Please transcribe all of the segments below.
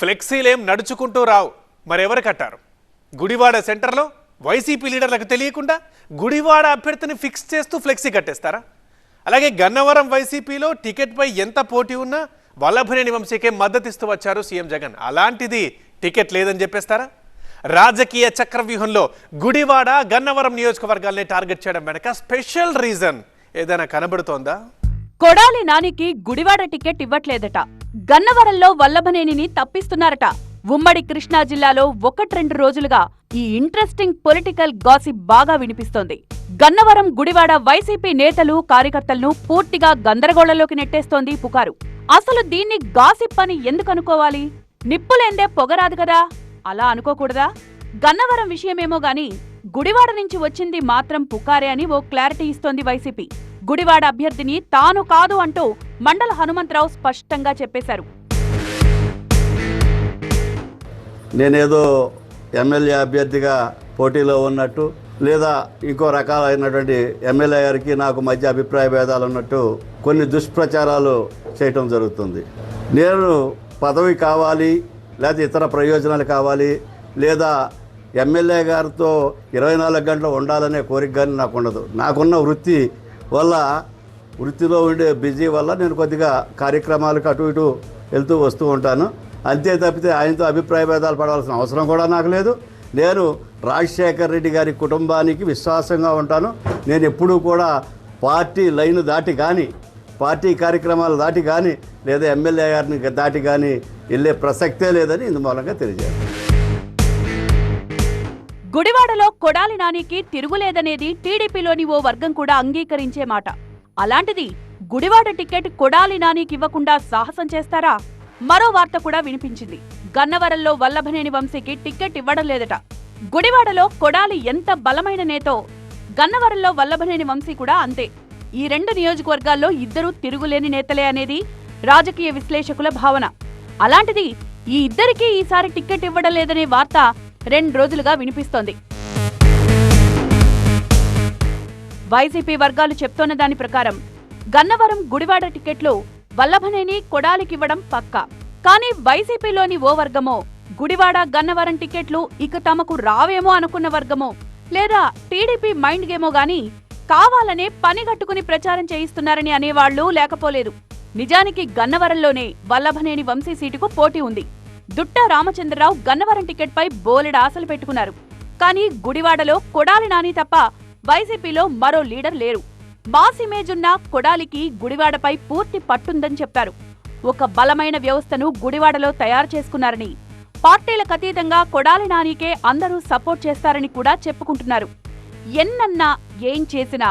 ఫ్లెక్సీలేం నడుచుకుంటూ రావు, మరెవరు కట్టారు? గుడివాడ సెంటర్లో వైసీపీ లీడర్లకు తెలియకుండా గుడివాడ అభ్యర్థిని ఫిక్స్ చేస్తూ ఫ్లెక్సీ కట్టేస్తారా? అలాగే గన్నవరం వైసీపీలో టికెట్పై ఎంత పోటీ ఉన్నా వల్లభనేని వంశీకే మద్దతిస్తూ వచ్చారు సీఎం జగన్. అలాంటిది టికెట్ లేదని చెప్పేస్తారా? రాజకీయ చక్రవ్యూహంలో గుడివాడ గన్నవరం నియోజకవర్గాల్ని టార్గెట్ చేయడం వెనక స్పెషల్ రీజన్ ఏదైనా కనబడుతోందా? కొడాలి నానికి గుడివాడ టికెట్ ఇవ్వట్లేదట. గన్నవరంలో వల్లభనేనిని తప్పిస్తున్నారట. ఉమ్మడి కృష్ణా జిల్లాలో 1-2 రోజులుగా ఈ ఇంట్రెస్టింగ్ పొలిటికల్ గాసిప్ బాగా వినిపిస్తోంది. గన్నవరం గుడివాడ వైసీపీ నేతలు కార్యకర్తలను పూర్తిగా గందరగోళంలోకి నెట్టేస్తోంది పుకారు. అసలు దీన్ని గాసిప్ అని ఎందుకు అనుకోవాలి? నిప్పులేందే పొగరాదు కదా, అలా అనుకోకూడదా? గన్నవరం విషయమేమో గాని గుడివాడ నుంచి వచ్చింది మాత్రం పుకారే అని ఓ క్లారిటీ ఇస్తోంది వైసీపీ. గుడివాడ అభ్యర్థిని తాను కాదు అంటూ మండల హనుమంతరావు స్పష్టంగా చెప్పేశారు. నేనేదో ఎమ్మెల్యే అభ్యర్థిగా పోటీలో ఉన్నట్టు, లేదా ఇంకో రకాలైనటువంటి ఎమ్మెల్యే గారికి నాకు మధ్య అభిప్రాయ భేదాలు ఉన్నట్టు కొన్ని దుష్ప్రచారాలు చేయటం జరుగుతుంది. నేను పదవి కావాలి, లేదా ఇతర ప్రయోజనాలు కావాలి, లేదా ఎమ్మెల్యే గారితో 24 గంటలు ఉండాలనే కోరిక కానీ నాకు ఉండదు. నాకున్న వృత్తి వల్ల, వృత్తిలో ఉండే బిజీ వల్ల నేను కొద్దిగా కార్యక్రమాలకు అటు ఇటు వెళ్తూ వస్తూ ఉంటాను. అంతే తప్పితే ఆయనతో అభిప్రాయ భేదాలు పడాల్సిన అవసరం కూడా నాకు లేదు. నేను రాజశేఖర్ రెడ్డి గారి కుటుంబానికి విశ్వాసంగా ఉంటాను. నేను ఎప్పుడూ కూడా పార్టీ లైన్ దాటి కానీ, పార్టీ కార్యక్రమాలు దాటి కానీ, లేదా ఎమ్మెల్యే గారిని దాటి కానీ వెళ్ళే ప్రసక్తే లేదని ఇందుమూలంగా తెలియజేయాలి. గుడివాడలో కొడాలి నానికి తిరుగులేదనేది టీడీపీలోని ఓ వర్గం కూడా అంగీకరించే మాట. అలాంటిది గుడివాడ టికెట్ కొడాలి నానికి ఇవ్వకుండా సాహసం చేస్తారా? మరో వార్త కూడా వినిపించింది. గన్నవరంలో వల్లభనేని వంశీకి టికెట్ ఇవ్వడం లేదట. గుడివాడలో కొడాలి ఎంత బలమైన నేతో, గన్నవరంలో వల్లభనేని వంశీ కూడా అంతే. ఈ 2 నియోజకవర్గాల్లో ఇద్దరూ తిరుగులేని నేతలే అనేది రాజకీయ విశ్లేషకుల భావన. అలాంటిది ఈ ఇద్దరికీ ఈసారి టికెట్ ఇవ్వడం లేదనే వార్త 2 రోజులుగా వినిపిస్తోంది. వైసీపీ వర్గాలు చెప్తోన్న దాని ప్రకారం గన్నవరం గుడివాడ టికెట్లు వల్లభనేని కొడాలికివ్వడం పక్కా. కానీ వైసీపీలోని ఓ వర్గమో, గుడివాడ గన్నవరం టికెట్లు ఇక తమకు రావేమో అనుకున్న వర్గమో, లేదా టీడీపీ మైండ్ గేమో గాని కావాలనే పనిగట్టుకుని ప్రచారం చేయిస్తున్నారని అనేవాళ్లు లేకపోలేదు. నిజానికి గన్నవరంలోనే వల్లభనేని వంశీ సీటుకు పోటీ ఉంది. దుట్ట రామచంద్రరావు గన్నవరం టికెట్పై బోలెడు ఆశలు పెట్టుకున్నారు. కానీ గుడివాడలో కొడాలి నాని తప్ప వైసీపీలో మరో లీడర్ లేరు. మాస్ ఇమేజ్ ఉన్న కొడాలికి గుడివాడపై పూర్తి పట్టుందని చెప్పారు. ఒక బలమైన వ్యవస్థను గుడివాడలో తయారు చేసుకున్నారని, పార్టీలకు అతీతంగా కొడాలి నానికే అందరూ సపోర్ట్ చేస్తారని కూడా చెప్పుకుంటున్నారు. ఎన్నన్నా ఏం చేసినా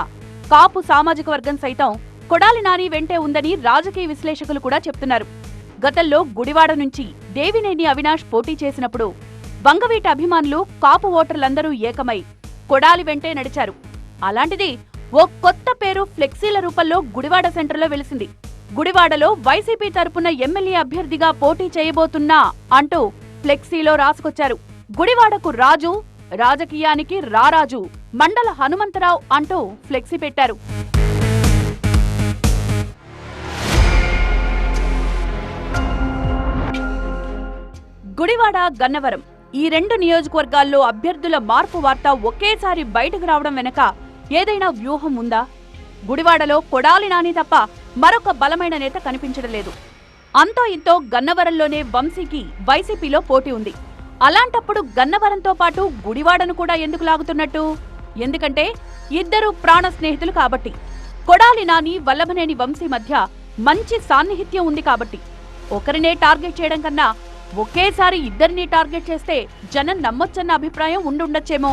కాపు సామాజిక వర్గం సైతం కొడాలి నాని వెంటే ఉందని రాజకీయ విశ్లేషకులు కూడా చెప్తున్నారు. గతంలో గుడివాడ నుంచి దేవినేని అవినాష్ పోటీ చేసినప్పుడు వంగవీట అభిమానులు, కాపు ఓటర్లందరూ ఏకమై కొడాలి వెంటే నడిచారు. అలాంటిది ఓ కొత్త పేరు ఫ్లెక్సీల రూపంలో గుడివాడ సెంటర్లో వెలిసింది. గుడివాడలో వైసీపీ తరపున ఎమ్మెల్యే అభ్యర్థిగా పోటీ చేయబోతున్నా అంటూ ఫ్లెక్సీలో రాసుకొచ్చారు. గుడివాడకు రాజు, రాజకీయానికి రారాజు, మండల హనుమంతరావు అంటూ ఫ్లెక్సీ పెట్టారు. గుడివాడ, గన్నవరం ఈ 2 నియోజకవర్గాల్లో అభ్యర్థుల మార్పు వార్త ఒకేసారి బయటకు రావడం వెనక ఏదైనా వ్యూహం ఉందా? గుడివాడలో కొడాలి నాని తప్ప మరొక బలమైన నేత కనిపించడం లేదు. అంతో ఇంతో గన్నవరంలోనే వంశీకి వైసీపీలో పోటీ ఉంది. అలాంటప్పుడు గన్నవరంతో పాటు గుడివాడను కూడా ఎందుకు లాగుతున్నట్టు? ఎందుకంటే ఇద్దరు ప్రాణ స్నేహితులు కాబట్టి. కొడాలి నాని, వల్లభనేని వంశీ మధ్య మంచి సాన్నిహిత్యం ఉంది కాబట్టి. ఒకరినే టార్గెట్ చేయడం కన్నా ఒకేసారి ఇద్దరిని టార్గెట్ చేస్తే జనం నమ్మొచ్చన్న అభిప్రాయం ఉండుండొచ్చేమో.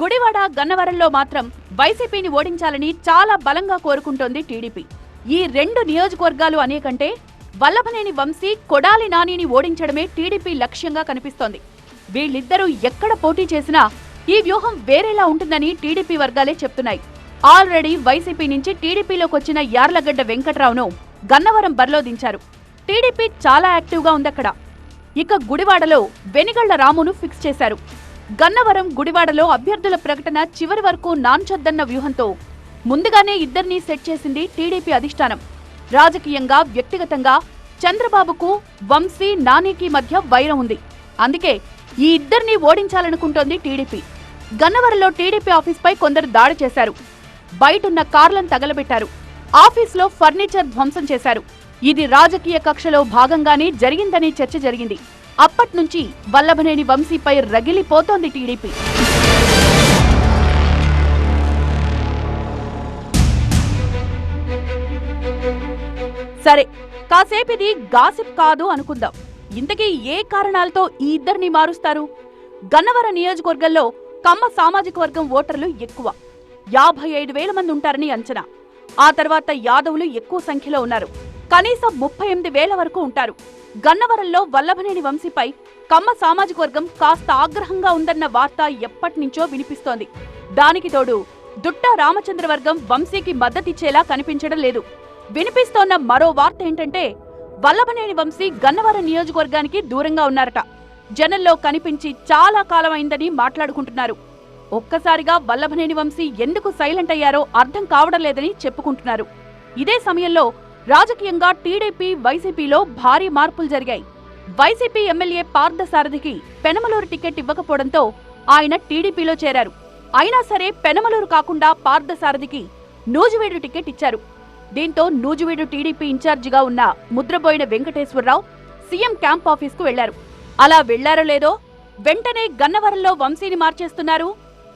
గుడివాడ, గన్నవరంలో మాత్రం వైసీపీని ఓడించాలని చాలా బలంగా కోరుకుంటోంది టీడీపీ. ఈ 2 నియోజకవర్గాలు అనేకంటే వల్లభనేని వంశీ, కొడాలి నానిని ఓడించడమే టీడీపీ లక్ష్యంగా కనిపిస్తోంది. వీళ్ళిద్దరూ ఎక్కడ పోటీ చేసినా ఈ వ్యూహం వేరేలా ఉంటుందని టీడీపీ వర్గాలే చెప్తున్నాయి. ఆల్రెడీ వైసీపీ నుంచి టీడీపీలోకి వచ్చిన యార్లగడ్డ వెంకట్రావును గన్నవరం బరిలో దించారు. టీడీపీ చాలా యాక్టివ్గా ఉందక్కడ. ఇక గుడివాడలో వెనిగళ్ల రామును ఫిక్స్ చేశారు. గన్నవరం, గుడివాడలో అభ్యర్థుల ప్రకటన చివరి వరకు నాంచొద్దన్న వ్యూహంతో ముందుగానే ఇద్దరినీ సెట్ చేసింది టీడీపీ అధిష్టానం. రాజకీయంగా, వ్యక్తిగతంగా చంద్రబాబుకు, వంశీ, నానికి మధ్య వైరం ఉంది. అందుకే ఈ ఇద్దరిని ఓడించాలనుకుంటోంది టీడీపీ. గన్నవరంలో టీడీపీ ఆఫీస్పై కొందరు దాడి చేశారు. బయటున్న కార్లను తగలబెట్టారు. ఆఫీస్లో ఫర్నిచర్ ధ్వంసం చేశారు. ఇది రాజకీయ కక్షలో భాగంగానే జరిగిందని చర్చ జరిగింది. అప్పట్నుంచి వల్లభనేని వంశీపై రగిలిపోతోంది టీడీపీ. సరే, కాసేపిది గాసిప్ కాదు అనుకుందాం. ఇంతకీ ఏ కారణాలతో ఈ ఇద్దరిని మారుస్తారు? గన్నవరం నియోజకవర్గంలో కమ్మ సామాజిక వర్గం ఓటర్లు ఎక్కువ, 55,000 మంది ఉంటారని అంచనా. ఆ తర్వాత యాదవులు ఎక్కువ సంఖ్యలో ఉన్నారు, కనీసం 38,000 వరకు ఉంటారు. గన్నవరంలో వల్లభనేని వంశీపై కమ్మ సామాజిక వర్గం కాస్త ఆగ్రహంగా ఉందన్న వార్త ఎప్పటినుంచో వినిపిస్తోంది. దానికి తోడు దుట్టా రామచంద్రవర్గం వంశీకి మద్దతిచ్చేలా కనిపించడం లేదు. వినిపిస్తోన్న మరో వార్త ఏంటంటే, వల్లభనేని వంశీ గన్నవరం నియోజకవర్గానికి దూరంగా ఉన్నారట. జనంలో కనిపించి చాలా కాలమైందని మాట్లాడుకుంటున్నారు. ఒక్కసారిగా వల్లభనేని వంశీ ఎందుకు సైలెంట్ అయ్యారో అర్థం కావడం లేదని చెప్పుకుంటున్నారు. ఇదే సమయంలో రాజకీయంగా టీడీపీ, వైసీపీలో భారీ మార్పులు జరిగాయి. వైసీపీ ఎమ్మెల్యే పార్థసారథికి పెనమలూరు టికెట్ ఇవ్వకపోవడంతో ఆయన టీడీపీలో చేరారు. అయినా సరే పెనమలూరు కాకుండా పార్థసారథికి నూజివీడు టికెట్ ఇచ్చారు. దీంతో నూజివీడు టీడీపీ ఇన్ఛార్జిగా ఉన్న ముద్రబోయిన వెంకటేశ్వరరావు సీఎం క్యాంప్ ఆఫీస్కు వెళ్లారు. అలా వెళ్లారో లేదో వెంటనే గన్నవరంలో వంశీని మార్చేస్తున్నారు,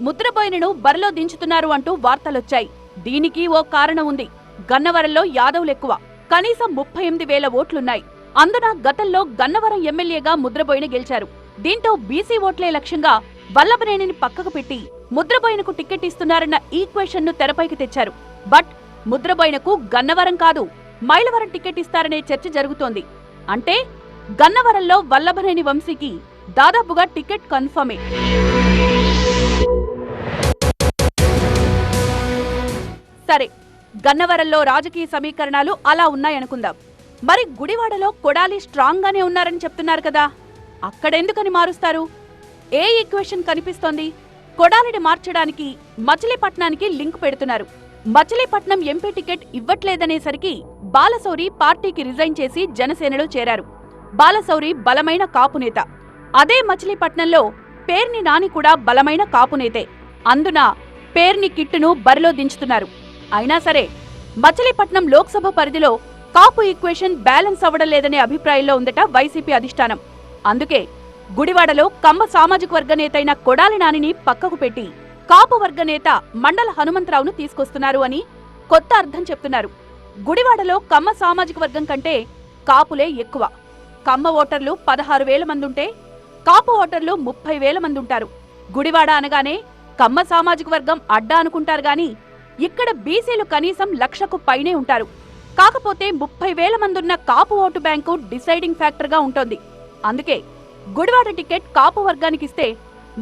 ముద్రబోయినను బరిలో దించుతున్నారు అంటూ వార్తలొచ్చాయి. దీనికి ఓ కారణం ఉంది. గన్నవరంలో యాదవులెక్కువ, కనీసం 38,000 ఓట్లున్నాయి. అందున గతంలో గన్నవరం ఎమ్మెల్యేగా ముద్రబోయిన గెలిచారు. దీంతో బీసీ ఓట్లే లక్ష్యంగా వల్లభనేనిని పక్కకు పెట్టి ముద్రబోయినకు టికెట్ ఇస్తున్నారన్న ఈక్వేషన్ ను తెరపైకి తెచ్చారు. బట్ ముద్రబోయినకు గన్నవరం కాదు, మైలవరం టికెట్ ఇస్తారనే చర్చ జరుగుతోంది. అంటే గన్నవరంలో వల్లభనేని వంశీకి దాదాపుగా టికెట్ కన్ఫర్మే. సరే, గన్నవరంలో రాజకీయ సమీకరణాలు అలా ఉన్నాయనుకుందాం. మరి గుడివాడలో కొడాలి స్ట్రాంగ్ గానే ఉన్నారని చెప్తున్నారు కదా, అక్కడెందుకని మారుస్తారు? ఏ ఈక్వేషన్ కనిపిస్తోంది? కొడాలిని మార్చడానికి మచిలీపట్నానికి లింక్ పెడుతున్నారు. మచిలీపట్నం ఎంపీ టికెట్ ఇవ్వట్లేదనేసరికి బాలశౌరి పార్టీకి రిజైన్ చేసి జనసేనలో చేరారు. బాలశౌరి బలమైన కాపునేత. అదే మచిలీపట్నంలో పేర్ని నాని కూడా బలమైన కాపునేతే. అందున పేర్ని కిట్టును బరిలో దించుతున్నారు. అయినా సరే మచిలీపట్నం లోక్సభ పరిధిలో కాపు ఈక్వేషన్ బ్యాలెన్స్ అవ్వడం లేదనే అభిప్రాయంలో ఉందట వైసీపీ అధిష్టానం. అందుకే గుడివాడలో కమ్మ సామాజిక వర్గ నేతైన కొడాలి నానిని పక్కకు పెట్టి కాపు వర్గ నేత మండల హనుమంతరావును తీసుకొస్తున్నారు అని కొత్త అర్థం చెప్తున్నారు. గుడివాడలో కమ్మ సామాజిక వర్గం కంటే కాపులే ఎక్కువ. కమ్మ ఓటర్లు 16,000 మందుంటే కాపు ఓటర్లు 30,000 మందుంటారు. గుడివాడ అనగానే కమ్మ సామాజిక వర్గం అడ్డా అనుకుంటారు గాని ఇక్కడ బీసీలు కనీసం 1,00,000కు పైనే ఉంటారు. కాకపోతే 30,000 మందున్న కాపు ఓటు బ్యాంకు డిసైడింగ్ ఫ్యాక్టర్గా ఉంటోంది. అందుకే గుడివాడ టికెట్ కాపు వర్గానికిస్తే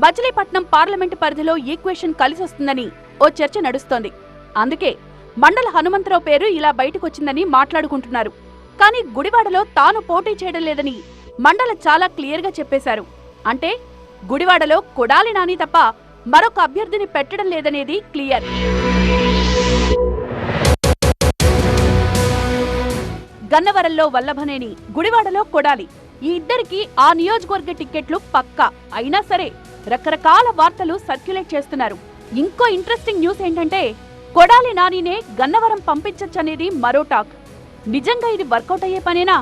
మచిలీపట్నం పార్లమెంటు పరిధిలో ఈక్వేషన్ కలిసొస్తుందని ఓ చర్చ నడుస్తోంది. అందుకే మండల హనుమంతరావు పేరు ఇలా బయటకొచ్చిందని మాట్లాడుకుంటున్నారు. కానీ గుడివాడలో తాను పోటీ చేయడం లేదని మండల చాలా క్లియర్గా చెప్పేశారు. అంటే గుడివాడలో కొడాలి నాని తప్ప మరొక అభ్యర్థిని పెట్టడం లేదనేది క్లియర్. గన్నవరంలో వల్లభనేని, గుడివాడలో కొడాలి, ఈ ఇద్దరికి ఆ నియోజకవర్గ టిక్కెట్లు పక్కా. అయినా సరే రకరకాల వార్తలు సర్క్యులేట్ చేస్తున్నారు. ఇంకో ఇంట్రెస్టింగ్ న్యూస్ ఏంటంటే, కొడాలి నానినే గన్నవరం పంపించచ్చనేది మరో టాక్. నిజంగా ఇది వర్కౌట్ అయ్యే పనేనా?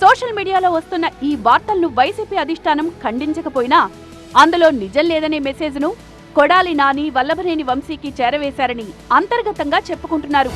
సోషల్ మీడియాలో వస్తున్న ఈ వార్తలను వైసీపీ అధిష్టానం ఖండించకపోయినా అందులో నిజం లేదనే మెసేజ్ను కొడాలి నాని, వల్లభనేని వంశీకి చేరవేశారని అంతర్గతంగా చెప్పుకుంటున్నారు.